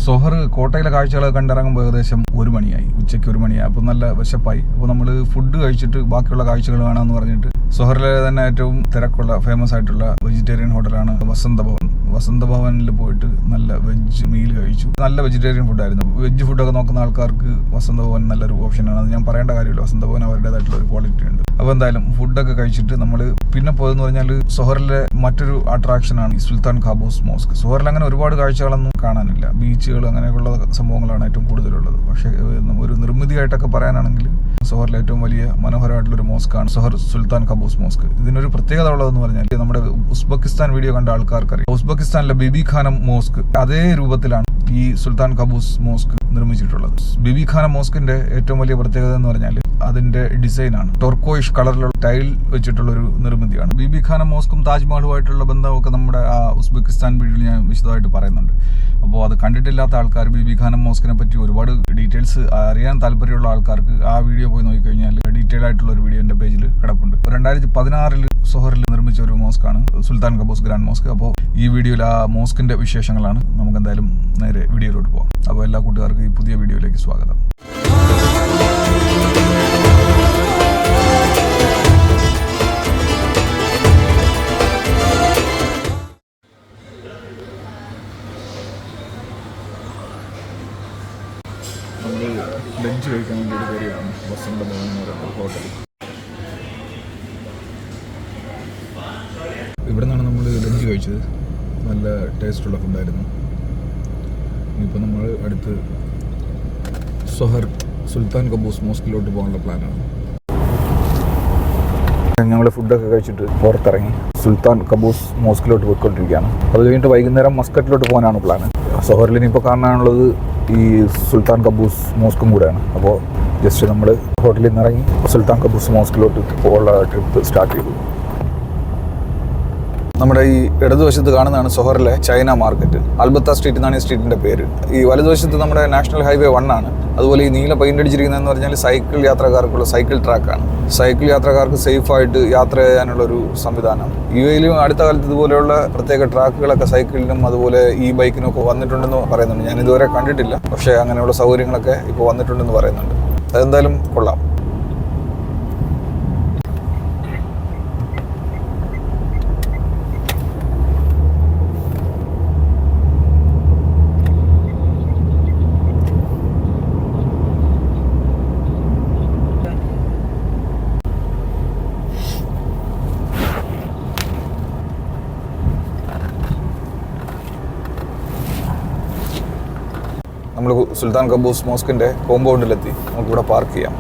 സൊഹർ കോട്ടയിലെ കാഴ്ചകളൊക്കെ കണ്ടിറങ്ങുമ്പോൾ ഏകദേശം 1 മണിയായി, ഉച്ചയ്ക്ക് 1 മണിയായി. അപ്പോൾ നല്ല വിശപ്പായി. അപ്പോൾ നമ്മൾ ഫുഡ് കഴിച്ചിട്ട് ബാക്കിയുള്ള കാഴ്ചകൾ കാണാമെന്ന് പറഞ്ഞിട്ട് സൊഹറിലെ തന്നെ ഏറ്റവും തിരക്കുള്ള ഫേമസ് ആയിട്ടുള്ള വെജിറ്റേറിയൻ ഹോട്ടലാണ് വസന്തഭവൻ. വസന്തഭവനിൽ പോയിട്ട് നല്ല വെജ് മീൽ കഴിച്ചു. നല്ല വെജിറ്റേറിയൻ ഫുഡായിരുന്നു. വെജ് ഫുഡൊക്കെ നോക്കുന്ന ആൾക്കാർക്ക് വസന്തഭവൻ നല്ലൊരു ഓപ്ഷനാണ്. അത് ഞാൻ പറയേണ്ട കാര്യമില്ല, വസന്തഭവൻ അവരുടേതായിട്ടുള്ള ഒരു ക്വാളിറ്റി ഉണ്ട്. അപ്പോൾ എന്തായാലും ഫുഡൊക്കെ കഴിച്ചിട്ട് നമ്മൾ പിന്നെ പോയതെന്ന് പറഞ്ഞാൽ സൊഹറിലെ മറ്റൊരു അട്രാക്ഷനാണ് സുൽത്താൻ ഖാബൂസ് മോസ്ക്. സൊഹറിൽ അങ്ങനെ ഒരുപാട് കാഴ്ചകളൊന്നും കാണാനില്ല, ബീച്ചുകൾ അങ്ങനെയുള്ള സംഭവങ്ങളാണ് ഏറ്റവും കൂടുതലുള്ളത്. പക്ഷേ ഒരു നിർമ്മിതിയായിട്ടൊക്കെ പറയാനാണെങ്കിൽ സൊഹറിലെ ഏറ്റവും വലിയ മനോഹരമായിട്ടുള്ളൊരു മോസ്കാണ് സൊഹർ സുൽത്താൻ ഖാബൂസ് മോസ്ക്. ഇതിനൊരു പ്രത്യേകത ഉള്ളതെന്ന് പറഞ്ഞാൽ നമ്മുടെ ഉസ്ബെക്കിസ്ഥാൻ വീഡിയോ കണ്ട ആൾക്കാർക്കറിയാം, ഉസ്ബെക്കിസ്ഥാനിലെ ബിബി ഖാനം മോസ്ക് അതേ രൂപത്തിലാണ് ഈ സുൽത്താൻ ഖാബൂസ് മോസ്ക് നിർമ്മിച്ചിട്ടുള്ളത്. ബിബി ഖാനം മോസ്കിന്റെ ഏറ്റവും വലിയ പ്രത്യേകത എന്ന് പറഞ്ഞാൽ അതിന്റെ ഡിസൈനാണ്. ടോർക്കോയിഷ് കളറിലുള്ള ടൈൽ വെച്ചിട്ടുള്ള ഒരു നിർമ്മിതിയാണ്. ബിബി ഖാനം മോസ്കും താജ്മഹലുമായിട്ടുള്ള ബന്ധമൊക്കെ നമ്മുടെ ആ ഉസ്ബെക്കിസ്ഥാൻ വീഡിയോയിൽ ഞാൻ വിശദമായിട്ട് പറയുന്നുണ്ട്. അപ്പോൾ അത് കണ്ടിട്ടില്ലാത്ത ആൾക്കാർ, ബിബി ഖാനം മോസ്കിനെ പറ്റി ഒരുപാട് ഡീറ്റെയിൽസ് അറിയാൻ താല്പര്യമുള്ള ആൾക്കാർക്ക് ആ വീഡിയോ പോയി നോക്കിക്കഴിഞ്ഞാൽ ഡീറ്റെയിൽ ആയിട്ടുള്ള ഒരു വീഡിയോ എൻ്റെ പേജിൽ കിടപ്പുണ്ട്. 2016 സൊഹറിൽ നിർമ്മിച്ച ഒരു മോസ്കാണ് സുൽത്താൻ ഖാബൂസ് ഗ്രാൻഡ് മോസ്ക്. അപ്പോൾ ഈ വീഡിയോയിൽ ആ മോസ്കിന്റെ വിശേഷങ്ങളാണ്. നമുക്ക് എന്തായാലും നേരെ വീഡിയോയിലോട്ട് പോകാം. അപ്പോൾ എല്ലാ കൂട്ടുകാർക്കും ഈ പുതിയ വീഡിയോയിലേക്ക് സ്വാഗതം. നമ്മൾ ലഞ്ച് കഴിക്കാൻ വേണ്ടി ഒരു കയറിയാണ് വസന്തഭവൻ എന്ന് പറയുന്ന ഹോട്ടലിൽ. ഇവിടെ നിന്നാണ് നമ്മൾ ലഞ്ച് കഴിച്ചത്. നല്ല ടേസ്റ്റുള്ള ഫുഡായിരുന്നു. ഇനിയിപ്പോൾ നമ്മൾ അടുത്ത് സൊഹർ സുൽത്താൻ ഖാബൂസ് മോസ്കിലോട്ട് പോകാനുള്ള പ്ലാനാണ്. ഞങ്ങൾ ഫുഡൊക്കെ കഴിച്ചിട്ട് പുറത്തിറങ്ങി സുൽത്താൻ ഖാബൂസ് മോസ്കിലോട്ട് പോയിക്കൊണ്ടിരിക്കുകയാണ്. അത് കഴിഞ്ഞിട്ട് വൈകുന്നേരം മസ്കറ്റിലോട്ട് പോകാനാണ് പ്ലാൻ. സൊഹറിൽ ഇനിയിപ്പോൾ കാണാനുള്ളത് ഈ സുൽത്താൻ ഖാബൂസ് മോസ്കും കൂടെയാണ്. അപ്പോൾ ജസ്റ്റ് നമ്മൾ ഹോട്ടലിൽ നിന്ന് ഇറങ്ങി സുൽത്താൻ ഖാബൂസ് മോസ്കിലോട്ട് പോകാനുള്ള ട്രിപ്പ് സ്റ്റാർട്ട് ചെയ്തു. നമ്മുടെ ഈ ഇടതുവശത്ത് കാണുന്നതാണ് സൊഹറിലെ ചൈന മാർക്കറ്റ്. അൽബത്ത സ്ട്രീറ്റ് എന്നാണ് ഈ സ്ട്രീറ്റിൻ്റെ പേര്. ഈ വലതുവശത്ത് നമ്മുടെ നാഷണൽ ഹൈവേ 1 ആണ്. അതുപോലെ ഈ നീല പെയിൻ്റ് അടിച്ചിരിക്കുന്നതെന്ന് പറഞ്ഞാൽ സൈക്കിൾ യാത്രക്കാർക്കുള്ള സൈക്കിൾ ട്രാക്കാണ്. സൈക്കിൾ യാത്രക്കാർക്ക് സേഫായിട്ട് യാത്ര ചെയ്യാനുള്ളൊരു സംവിധാനം. UAE-ലും അടുത്ത കാലത്ത് ഇതുപോലെയുള്ള പ്രത്യേക ട്രാക്കുകളൊക്കെ സൈക്കിളിനും അതുപോലെ ഈ ബൈക്കിനും ഒക്കെ വന്നിട്ടുണ്ടെന്ന് പറയുന്നുണ്ട്. ഞാൻ ഇതുവരെ കണ്ടിട്ടില്ല, പക്ഷേ അങ്ങനെയുള്ള സൗകര്യങ്ങളൊക്കെ ഇപ്പോൾ വന്നിട്ടുണ്ടെന്ന് പറയുന്നുണ്ട്. അതെന്തായാലും കൊള്ളാം. നമ്മൾ സുൽത്താൻ ഖാബൂസ് മോസ്കിൻ്റെ കോമ്പൗണ്ടിലെത്തി. നമുക്കിവിടെ പാർക്ക് ചെയ്യാം.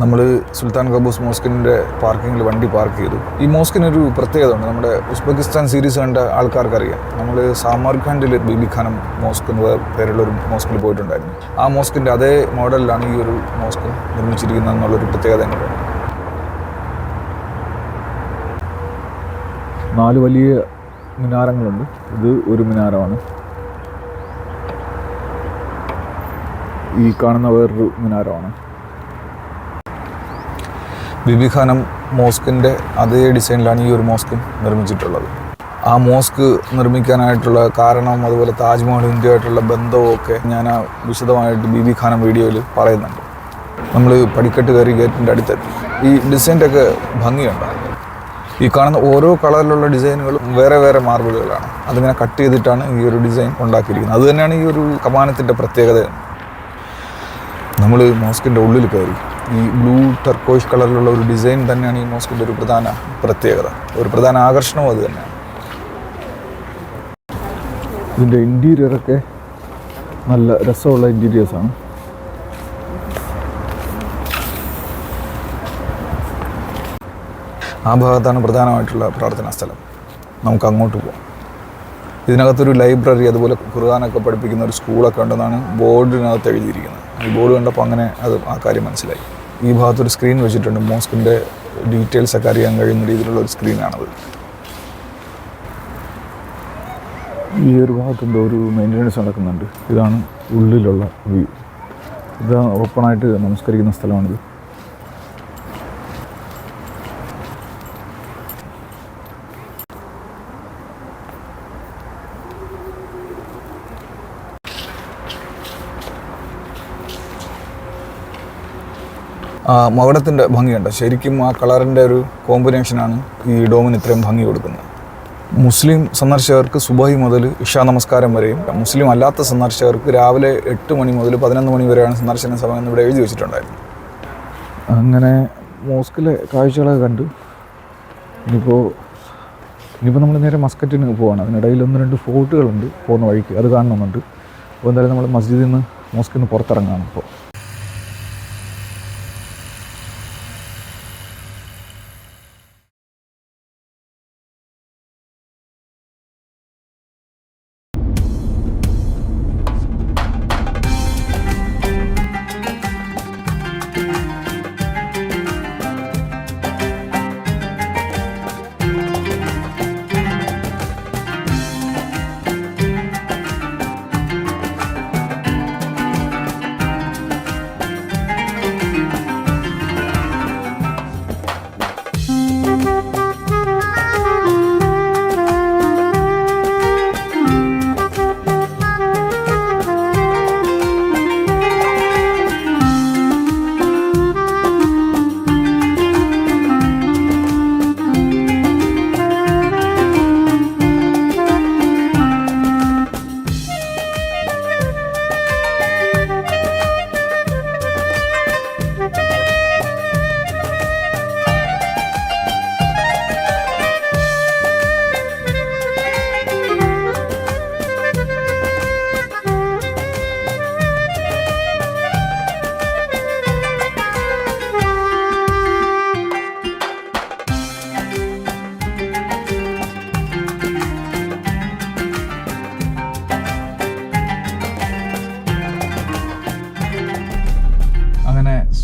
നമ്മൾ സുൽത്താൻ ഖാബൂസ് മോസ്കിൻ്റെ പാർക്കിങ്ങിൽ വണ്ടി പാർക്ക് ചെയ്തു. ഈ മോസ്കിനൊരു പ്രത്യേകത ഉണ്ട്. നമ്മുടെ ഉസ്ബെക്കിസ്ഥാൻ സീരീസ് കണ്ട ആൾക്കാർക്കറിയാം. നമ്മൾ സാമർഖണ്ഡിൽ ബിബി ഖാനം മോസ്ക് എന്ന് പേരുള്ളൊരു മോസ്കിൽ പോയിട്ടുണ്ടായിരുന്നു. ആ മോസ്കിൻ്റെ അതേ മോഡലിലാണ് ഈ ഒരു മോസ്ക് നിർമ്മിച്ചിരിക്കുന്നത് എന്നുള്ളൊരു പ്രത്യേകത ഉണ്ട്. 4 വലിയ മിനാരങ്ങളുണ്ട്. ഇത് ഒരു മിനാരമാണ്. ഈ കാണുന്ന വേറൊരു മിനാരമാണ്. ബിബി ഖാനം മോസ്കിൻ്റെ അതേ ഡിസൈനിലാണ് ഈ ഒരു മോസ്കും നിർമ്മിച്ചിട്ടുള്ളത്. ആ മോസ്ക് നിർമ്മിക്കാനായിട്ടുള്ള കാരണവും അതുപോലെ താജ്മഹൽ ഇന്ത്യയായിട്ടുള്ള ബന്ധവും ഒക്കെ ഞാൻ ആ വിശദമായിട്ട് ബിബി ഖാനം വീഡിയോയിൽ പറയുന്നുണ്ട്. നമ്മൾ പടിക്കെട്ട് കയറി ഗേറ്റിൻ്റെ അടുത്തെത്തി. ഈ ഡിസൈൻ്റെ ഒക്കെ ഭംഗിയുണ്ട്. ഈ കാണുന്ന ഓരോ കളറിലുള്ള ഡിസൈനുകളും വേറെ വേറെ മാർബിളുകളാണ്. അതിങ്ങനെ കട്ട് ചെയ്തിട്ടാണ് ഈ ഒരു ഡിസൈൻ ഉണ്ടാക്കിയിരിക്കുന്നത്. അത് തന്നെയാണ് ഈ ഒരു കമാനത്തിൻ്റെ പ്രത്യേകത. നമ്മൾ മോസ്കിൻ്റെ ഉള്ളിൽ കയറി. ഈ ബ്ലൂ ടർക്കോയിഷ് കളറിലുള്ള ഒരു ഡിസൈൻ തന്നെയാണ് ഈ മോസ്കിൻ്റെ ഒരു പ്രധാന പ്രത്യേകത, ഒരു പ്രധാന ആകർഷണവും അത് തന്നെയാണ്. ഇതിൻ്റെ ഇൻറ്റീരിയറൊക്കെ നല്ല രസമുള്ള ഇൻറ്റീരിയേഴ്സാണ്. ആ ഭാഗത്താണ് പ്രധാനമായിട്ടുള്ള പ്രാർത്ഥനാ സ്ഥലം. നമുക്ക് അങ്ങോട്ട് പോകാം. ഇതിനകത്തൊരു ലൈബ്രറി അതുപോലെ ഖുർആനൊക്കെ പഠിപ്പിക്കുന്ന ഒരു സ്കൂളൊക്കെ ഉണ്ടെന്നാണ് ബോർഡിനകത്ത് എഴുതിയിരിക്കുന്നത്. ഈ ബോർഡ് കണ്ടപ്പോൾ അങ്ങനെ ആ കാര്യം മനസ്സിലായി. ഈ ഭാഗത്തൊരു സ്ക്രീൻ വെച്ചിട്ടുണ്ട്. മോസ്കിൻ്റെ ഡീറ്റെയിൽസൊക്കെ അറിയാൻ കഴിയുന്ന രീതിയിലുള്ള ഒരു സ്ക്രീനാണത്. ഈ ഒരു ഭാഗത്തുണ്ട് ഒരു മെയിൻ്റനൻസ് നടക്കുന്നുണ്ട്. ഇതാണ് ഉള്ളിലുള്ള വ്യൂ. ഇത് ഓപ്പണായിട്ട് നമസ്കരിക്കുന്ന സ്ഥലമാണിത്. മകുടത്തിൻ്റെ ഭംഗിയുണ്ട്. ശരിക്കും ആ കളറിൻ്റെ ഒരു കോമ്പിനേഷനാണ് ഈ ഡോമിന് ഇത്രയും ഭംഗി കൊടുക്കുന്നത്. മുസ്ലിം സന്ദർശകർക്ക് സുബഹി മുതൽ ഇഷാ നമസ്കാരം വരെയും, മുസ്ലിം അല്ലാത്ത സന്ദർശകർക്ക് രാവിലെ 8 മണി മുതൽ 11 മണി വരെയാണ് സന്ദർശന സമയം എന്ന് ഇവിടെ എഴുതി വെച്ചിട്ടുണ്ടായിരുന്നു. അങ്ങനെ മോസ്കിലെ കാഴ്ചകളൊക്കെ കണ്ട് ഇനിയിപ്പോൾ നമ്മൾ നേരെ മസ്കറ്റിന് പോവാണ്. അതിനിടയിൽ 1-2 ഫോർട്ടുകളുണ്ട് പോകുന്ന വഴിക്ക്, അത് കാണണമെന്നുണ്ട്. അപ്പോൾ എന്തായാലും നമ്മൾ മസ്ജിദിൽ നിന്ന് മോസ്കിൽ നിന്ന് പുറത്തിറങ്ങാണ് ഇപ്പോൾ.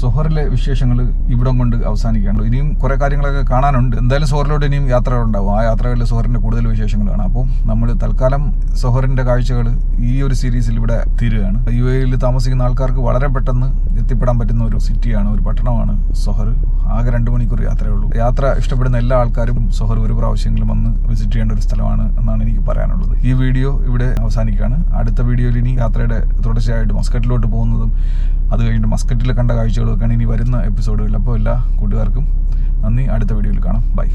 സൊഹറിലെ വിശേഷങ്ങൾ ഇവിടം കൊണ്ട് അവസാനിക്കുകയാണ്. ഇനിയും കുറേ കാര്യങ്ങളൊക്കെ കാണാനുണ്ട്. എന്തായാലും സൊഹറിലോട്ട് ഇനിയും യാത്രകളുണ്ടാവും. ആ യാത്രകളിൽ സൊഹറിൻ്റെ കൂടുതൽ വിശേഷങ്ങൾ കാണാം. അപ്പോൾ നമ്മൾ തൽക്കാലം സൊഹറിൻ്റെ കാഴ്ചകൾ ഈ ഒരു സീരീസിൽ ഇവിടെ തീരുകയാണ്. UAE-യിൽ താമസിക്കുന്ന ആൾക്കാർക്ക് വളരെ പെട്ടെന്ന് എത്തിപ്പെടാൻ പറ്റുന്ന ഒരു സിറ്റിയാണ്, ഒരു പട്ടണമാണ് സൊഹർ. ആകെ 2 മണിക്കൂർ യാത്രയേ ഉള്ളൂ. യാത്ര ഇഷ്ടപ്പെടുന്ന എല്ലാ ആൾക്കാരും സൊഹർ ഒരു പ്രാവശ്യമെങ്കിലും വന്ന് വിസിറ്റ് ചെയ്യേണ്ട ഒരു സ്ഥലമാണ് എന്നാണ് എനിക്ക് പറയാനുള്ളത്. ഈ വീഡിയോ ഇവിടെ അവസാനിക്കുകയാണ്. അടുത്ത വീഡിയോയിൽ ഇനി യാത്രയുടെ തുടർച്ചയായിട്ട് മസ്കറ്റിലോട്ട് പോകുന്നതും അത് കഴിഞ്ഞിട്ട് മസ്കറ്റിൽ കണ്ട കാഴ്ചകളൊക്കെയാണ് ഇനി വരുന്ന എപ്പിസോഡുകളിൽ. അപ്പോൾ എല്ലാ കൂട്ടുകാർക്കും നന്ദി. അടുത്ത വീഡിയോയിൽ കാണാം. ബൈ.